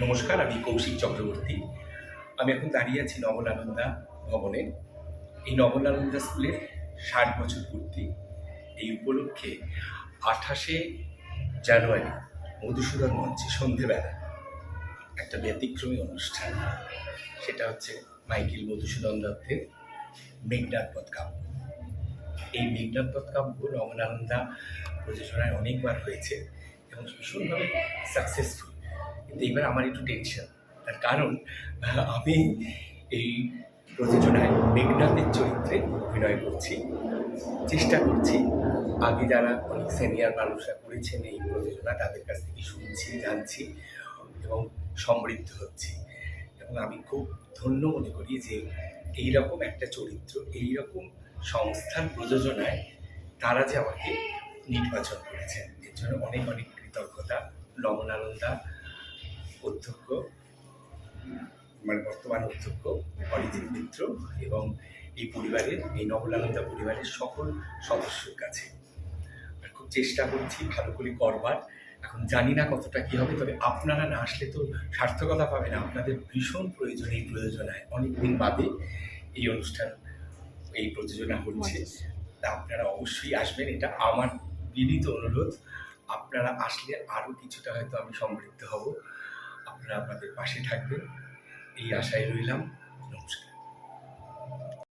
নমস্কার, আমি কৌশিক চক্রবর্তী। আমি এখন দাঁড়িয়ে আছি নবলানন্দা ভবনে। এই নবলানন্দা স্কুলের ৬০ বছর পূর্তি। এই উপলক্ষে ২৮শে জানুয়ারি মধুসূদন মঞ্চে সন্ধেবেলা একটা ব্যতিক্রমী অনুষ্ঠান। সেটা হচ্ছে মাইকেল মধুসূদন দত্তের মেঘনাদ বধ কাব্য। এই মেঘনাদ বধ কাব্য নবলানন্দা প্রযোজনায় অনেকবার হয়েছে এবং ভীষণভাবে সাকসেসফুল। কিন্তু এবার আমার একটু টেনশন, তার কারণ আমি এই প্রযোজনায় মেঘনাদের চরিত্রে অভিনয় করছি, চেষ্টা করছি। আগে যারা অনেক সিনিয়র মানুষরা করেছেন এই প্রযোজনা, তাদের কাছ থেকে শুনছি, জানছি এবং সমৃদ্ধ হচ্ছি। এবং আমি খুব ধন্য মনে করি যে এইরকম একটা চরিত্র, এইরকম সংস্থার প্রযোজনায় তারা যে আমাকে নির্বাচন করেছেন, এর জন্য অনেক অনেক কৃতজ্ঞতা। নবলানন্দা অধ্যক্ষ, মানে বর্তমান অধ্যক্ষ অরিজিৎ মিত্র এবং এই পরিবারের, এই নবলানন্দা পরিবারের সকল সদস্যর কাছে খুব চেষ্টা করছি ভালো করে করবার। এখন জানি না কতটা কী হবে, তবে আপনারা না আসলে তো সার্থকতা পাবে না। আপনাদের ভীষণ প্রয়োজন এই প্রযোজনায়। অনেকদিন বাদে এই অনুষ্ঠান, এই প্রযোজনা হচ্ছে, তা আপনারা অবশ্যই আসবেন, এটা আমার বিনীত অনুরোধ। আপনারা আসলে আরও কিছুটা হয়তো আমি সমৃদ্ধ হব। আপনারা আমাদের পাশে থাকবেন, এই আশায় রইলাম।